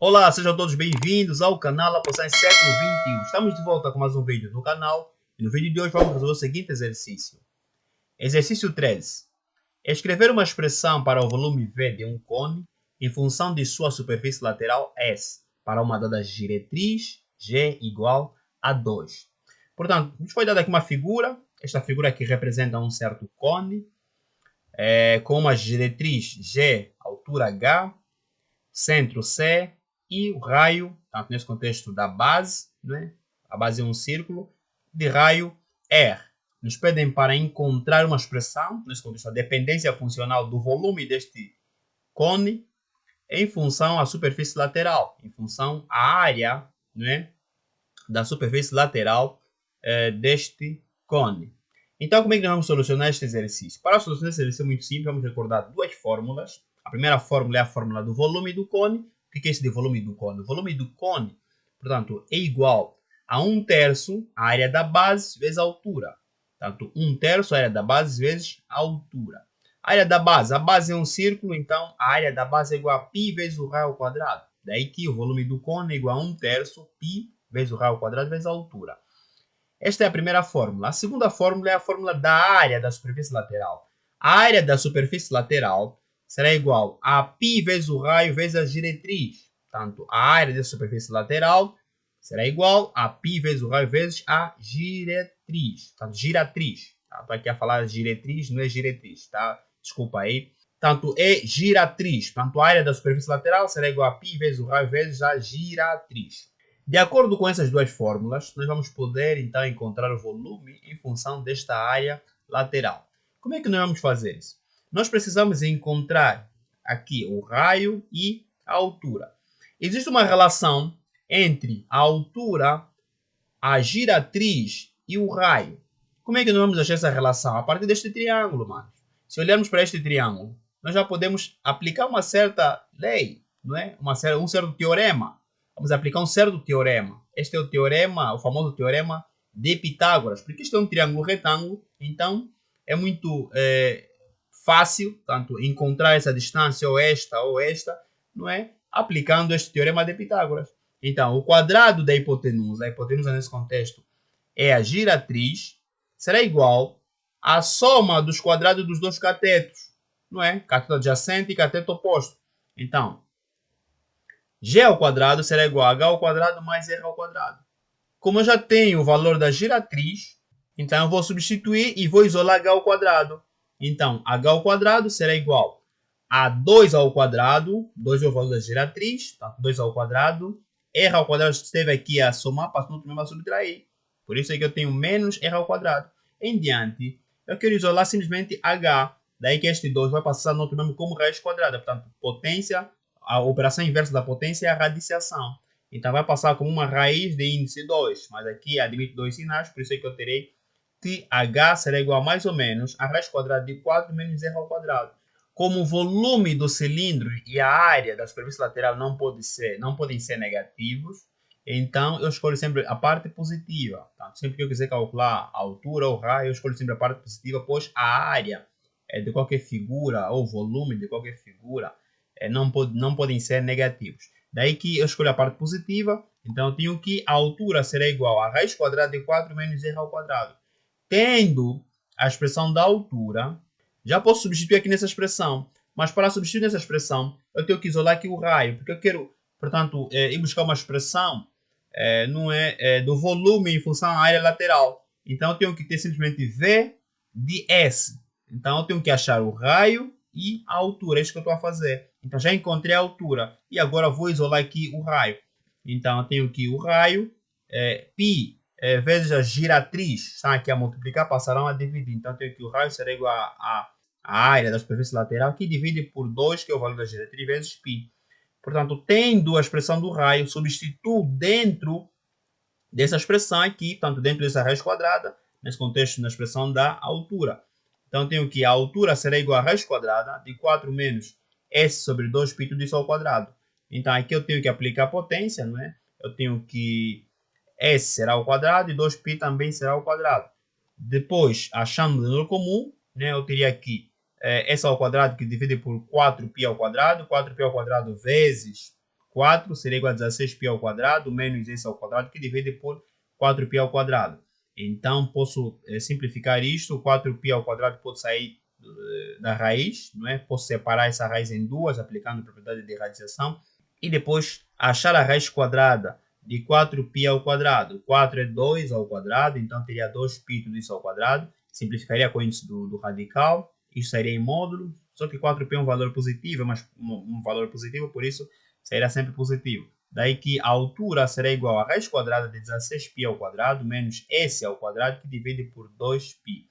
Olá, sejam todos bem-vindos ao canal Apoção em Século XXI. Estamos de volta com mais um vídeo no canal e no vídeo de hoje vamos resolver o seguinte exercício. Exercício 13. Escrever uma expressão para o volume V de um cone em função de sua superfície lateral S para uma dada diretriz G igual a 2. Portanto, nos foi dada aqui uma figura. Esta figura aqui representa um certo cone com uma diretriz G, altura H, centro C e o raio, tanto nesse contexto da base, né? A base é um círculo, de raio R. Nos pedem para encontrar uma expressão, nesse contexto, a dependência funcional do volume deste cone em função à superfície lateral, em função à área, né, da superfície lateral deste cone. Então, como é que nós vamos solucionar este exercício? Para solucionar este exercício é muito simples, vamos recordar duas fórmulas. A primeira fórmula é a fórmula do volume do cone. O que é isso de volume do cone? O volume do cone, portanto, é igual a 1/3 a área da base vezes a altura. Portanto, 1/3 a área da base vezes a altura. A área da base, a base é um círculo, então a área da base é igual a π vezes o raio ao quadrado. Daí que o volume do cone é igual a 1/3 π vezes o raio ao quadrado vezes a altura. Esta é a primeira fórmula. A segunda fórmula é a fórmula da área da superfície lateral. A área da superfície lateral será igual a π vezes o raio vezes a diretriz. Portanto, a área da superfície lateral será igual a π vezes o raio vezes a diretriz. Portanto, giratriz. Estou aqui a falar diretriz, não é diretriz, tá? Desculpa aí. Portanto, é giratriz. Portanto, a área da superfície lateral será igual a π vezes o raio vezes a giratriz. De acordo com essas duas fórmulas, nós vamos poder então encontrar o volume em função desta área lateral. Como é que nós vamos fazer isso? Nós precisamos encontrar aqui o raio e a altura. Existe uma relação entre a altura, a giratriz e o raio. Como é que nós vamos achar essa relação? A partir deste triângulo, mano. Se olharmos para este triângulo, nós já podemos aplicar uma certa lei, não é? Um certo teorema. Vamos aplicar um certo teorema. Este é o teorema, o famoso teorema de Pitágoras. Porque isto é um triângulo retângulo, então é muito fácil, tanto encontrar essa distância ou esta, não é? Aplicando este teorema de Pitágoras. Então, o quadrado da hipotenusa, a hipotenusa nesse contexto é a giratriz, será igual à soma dos quadrados dos dois catetos, não é? Cateto adjacente e cateto oposto. Então, G ao quadrado será igual a H ao quadrado mais R ao quadrado. Como eu já tenho o valor da giratriz, então eu vou substituir e vou isolar H ao quadrado. Então, H ao quadrado será igual a 2 ao quadrado, 2 é o valor da giratriz, tá? 2 ao quadrado, R ao quadrado esteve aqui a somar, passou também a subtrair. Por isso é que eu tenho menos R ao quadrado. Em diante, eu quero isolar simplesmente H, daí que este 2 vai passar no outro mesmo como raiz quadrada, portanto, potência. A operação inversa da potência é a radiciação. Então, vai passar como uma raiz de índice 2. Mas aqui admite dois sinais, por isso é que eu terei que H será igual a mais ou menos a raiz quadrada de 4 menos R ao quadrado. Como o volume do cilindro e a área da superfície lateral não podem ser negativos, então eu escolho sempre a parte positiva. Então, sempre que eu quiser calcular a altura ou raio, eu escolho sempre a parte positiva, pois a área de qualquer figura ou volume de qualquer figura não podem ser negativos. Daí que eu escolho a parte positiva, então eu tenho que a altura será igual a raiz quadrada de 4 menos R ao quadrado. Tendo a expressão da altura, já posso substituir aqui nessa expressão. Mas para substituir nessa expressão, eu tenho que isolar aqui o raio, porque eu quero, portanto, ir buscar uma expressão do volume em função à área lateral. Então eu tenho que ter simplesmente V de S. Então eu tenho que achar o raio e a altura, é isso que eu estou a fazer. Então já encontrei a altura e agora vou isolar aqui o raio. Então eu tenho aqui o raio, π vezes a giratriz, estão aqui a multiplicar, passarão a dividir. Então eu tenho que o raio será igual a área da superfície lateral, que divide por 2, que é o valor da giratriz, vezes π. Portanto, tendo a expressão do raio, substituo dentro dessa expressão aqui, tanto dentro dessa raiz quadrada, nesse contexto, na expressão da altura. Então, tenho que a altura será igual a raiz quadrada de 4 menos S sobre 2π tudo isso ao quadrado. Então, aqui eu tenho que aplicar a potência, não é? Eu tenho que S será ao quadrado e 2π também será ao quadrado. Depois, achando o denominador comum, né, eu teria aqui S ao quadrado que divide por 4π ao quadrado, 4π ao quadrado vezes 4 será igual a 16π ao quadrado menos esse ao quadrado, que divide por 4π ao quadrado. Então, posso simplificar isto. 4π ao quadrado pode sair da raiz, não é? Posso separar essa raiz em duas, aplicando a propriedade de radização. E depois, achar a raiz quadrada de 4π ao quadrado. 4 é 2 ao quadrado, então teria 2π tudo isso ao quadrado. Simplificaria com o índice do radical. Isso sairia em módulo. Só que 4π é um valor positivo, mas um valor positivo, por isso será sempre positivo. Daí que a altura será igual a raiz quadrada de 16π ao quadrado menos s ao quadrado, que divide por 2π.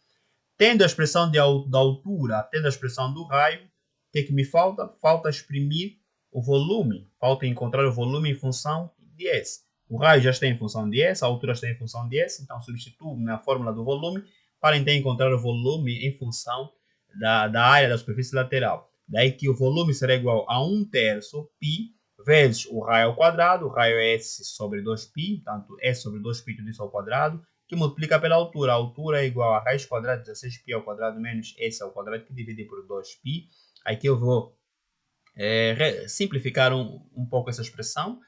Tendo a expressão da altura, tendo a expressão do raio, o que me falta? Falta exprimir o volume. Falta encontrar o volume em função de s. O raio já está em função de s, a altura está em função de s, então substituo na fórmula do volume para então encontrar o volume em função da área da superfície lateral. Daí que o volume será igual a 1/3 π vezes o raio ao quadrado. O raio é s sobre 2π, portanto s sobre 2π tudo isso ao quadrado, que multiplica pela altura. A altura é igual a raiz quadrada de 16π ao quadrado menos s ao quadrado, que divide por 2π. Aqui eu vou simplificar um pouco essa expressão.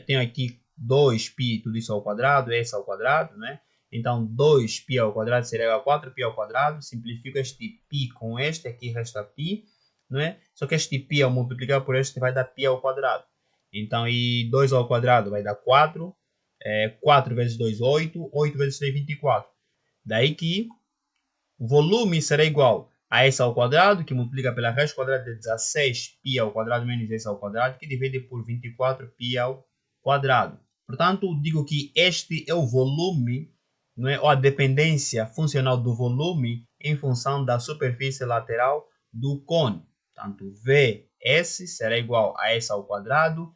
Tenho aqui 2π tudo isso ao quadrado, s ao quadrado, né? Então, 2π ao quadrado será igual a 4π ao quadrado. Simplifico este π com este, aqui resta π, não é? Só que este π ao multiplicar por este vai dar π ao quadrado. Então, e 2 ao quadrado vai dar 4. 4 vezes 2, 8. 8 vezes 3, 24. Daí que o volume será igual a s ao quadrado, que multiplica pela raiz quadrada de 16π ao quadrado menos s ao quadrado, que divide por 24π ao quadrado. Portanto, digo que este é o volume, não é? Ou a dependência funcional do volume em função da superfície lateral do cone. Portanto, Vs será igual a s ao quadrado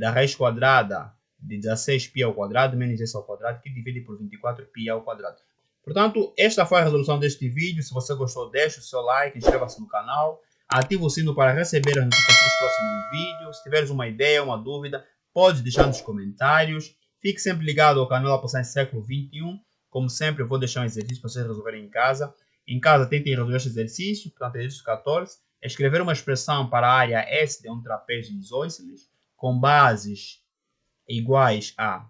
da raiz quadrada de 16π ao quadrado menos s ao quadrado, que divide por 24π ao quadrado. Portanto, esta foi a resolução deste vídeo. Se você gostou, deixe o seu like, inscreva-se no canal, ative o sino para receber as notificações dos próximos vídeos. Se tiveres uma ideia, uma dúvida, pode deixar nos comentários. Fique sempre ligado ao canal Apossar Século XXI. Como sempre, eu vou deixar um exercício para vocês resolverem em casa. Em casa, tentem resolver este exercício, portanto, exercício 14. Escrever uma expressão para a área S de um trapézio isósceles com bases iguais a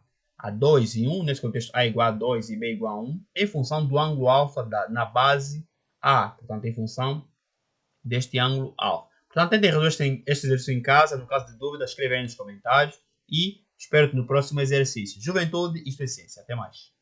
2 e 1, nesse contexto A igual a 2 e B igual a 1, em função do ângulo alfa na base A, portanto, em função deste ângulo alfa. Portanto, tentem resolver este exercício em casa. No caso de dúvida, escreve aí nos comentários e espero-te no próximo exercício. Juventude, isto é ciência. Até mais.